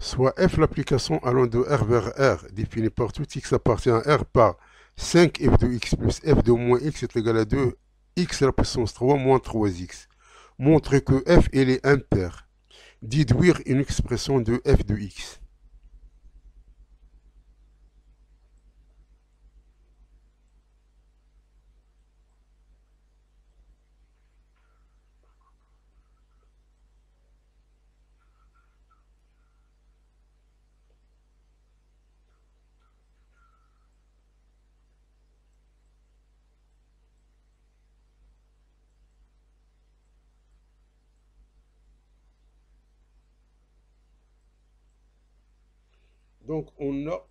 soit f l'application allant de R vers R, définie par tout x appartient à R par 5f de x plus f de moins x est égal à 2x à la puissance 3 moins 3x. Montre que f est impair. Déduire une expression de f de x. Donc on a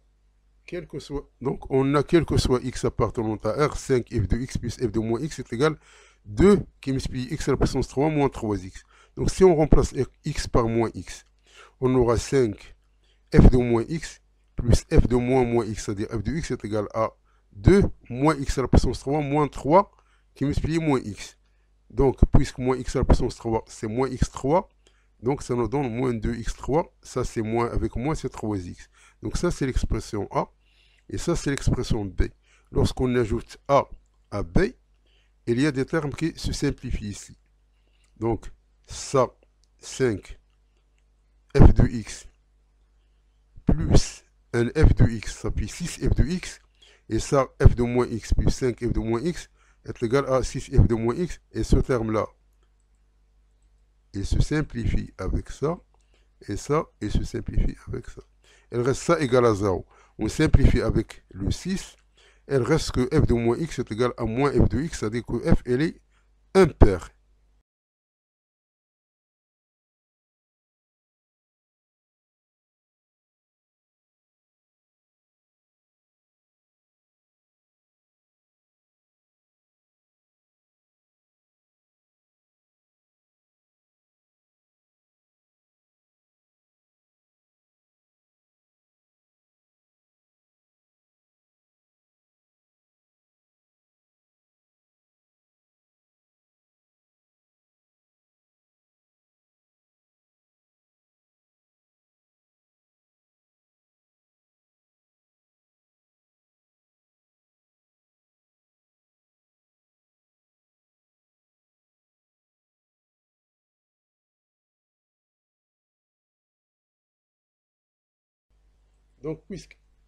quel que soit x appartenant à R, 5f de x plus f de moins x est égal à 2 qui multiplie x à la puissance 3 moins 3x. Donc si on remplace x par moins x, on aura 5 f de moins x plus f de moins x, c'est-à-dire f de x est égal à 2 moins x à la puissance 3 moins 3 qui multiplie moins x. Donc, puisque moins x à la puissance 3, c'est moins x3, donc ça nous donne moins 2x3. Ça, c'est moins avec moins, c'est 3x. Donc ça, c'est l'expression A. Et ça, c'est l'expression B. Lorsqu'on ajoute A à B, il y a des termes qui se simplifient ici. Donc, ça, 5 f de x plus un f de x, ça fait 6f de x. Et ça, f de moins x plus 5f de moins x est égal à 6f de moins x. Et ce terme-là, il se simplifie avec ça. Et ça, il se simplifie avec ça. Il reste ça égal à 0. On simplifie avec le 6. Il reste que f de moins x est égal à moins f de x, c'est-à-dire que f, elle est impaire.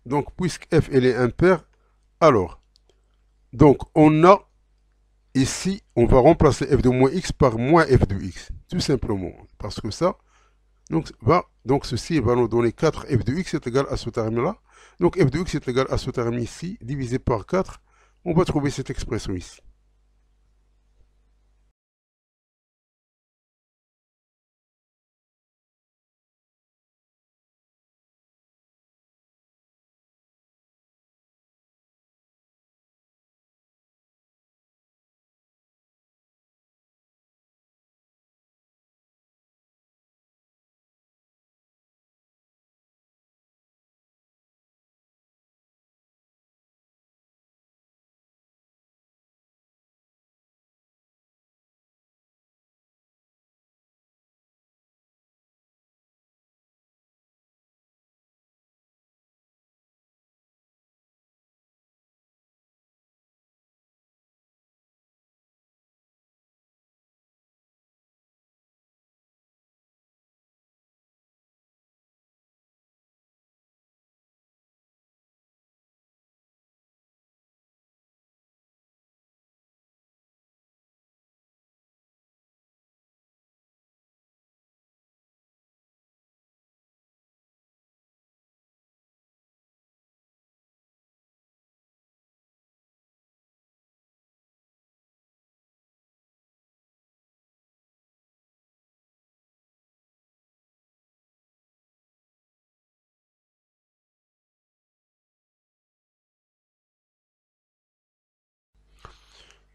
Donc, puisque f, elle est impaire, alors, donc, on a ici, on va remplacer f de moins x par moins f de x. Tout simplement. Parce que ça, donc ceci va nous donner 4 f de x est égal à ce terme-là. Donc f de x est égal à ce terme ici, divisé par 4. On va trouver cette expression ici.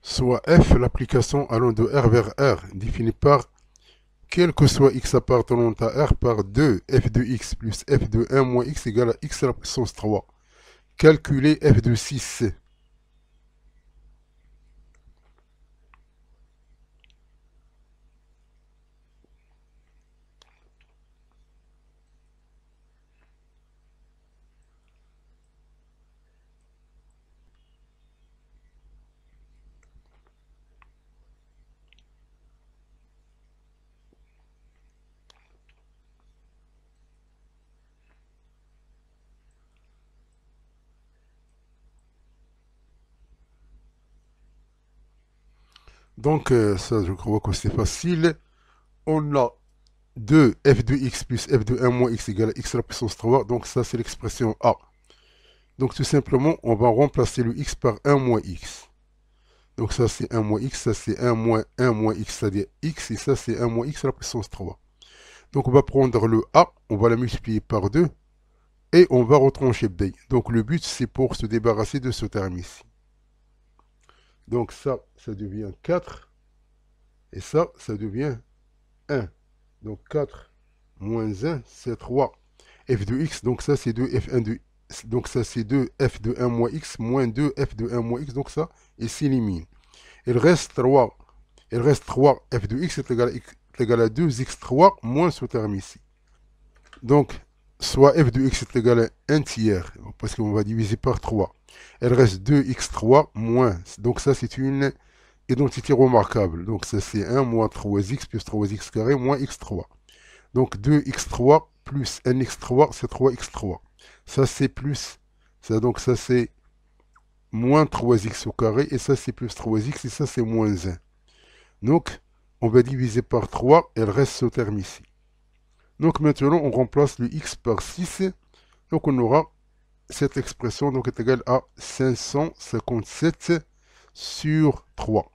Soit f l'application allant de R vers R, définie par quel que soit x appartenant à R par 2 f de x plus f de 1 moins x égale à x à la puissance 3. Calculer f de 6. Donc, ça, je crois que c'est facile. On a 2 f de x plus f de 1 moins x égale à x à la puissance 3. Donc, ça, c'est l'expression A. Donc, tout simplement, on va remplacer le x par 1 moins x. Donc, ça, c'est 1 moins x. Ça, c'est 1 moins x, c'est-à-dire x. Et ça, c'est 1 moins x à la puissance 3. Donc, on va prendre le A. On va la multiplier par 2. Et on va retrancher B. Donc, le but, c'est pour se débarrasser de ce terme ici. Donc, ça devient 4. Et ça devient 1. Donc 4 moins 1, c'est 3. F de x, donc ça c'est 2 f1 de donc ça c'est 2 f de 1 moins x moins 2 f de 1 moins x, donc ça il s'élimine. Il reste 3. Il reste 3 f de x est égal à 2x3 moins ce terme ici. Donc soit f de x est égal à 1 tiers, parce qu'on va diviser par 3. Il reste 2x3 moins, donc ça c'est une identité remarquable. Donc ça c'est 1 moins 3x plus 3x carré moins x3. Donc 2x3 plus 1x3, c'est 3x3. Ça c'est plus, ça donc ça c'est moins 3x au carré, et ça c'est plus 3x, et ça c'est moins 1. Donc on va diviser par 3, et il reste ce terme ici. Donc maintenant on remplace le x par 6, donc on aura cette expression donc est égale à 557 sur 3.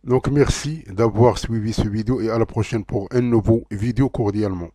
Donc merci d'avoir suivi ce vidéo, et à la prochaine pour un nouveau vidéo cordialement.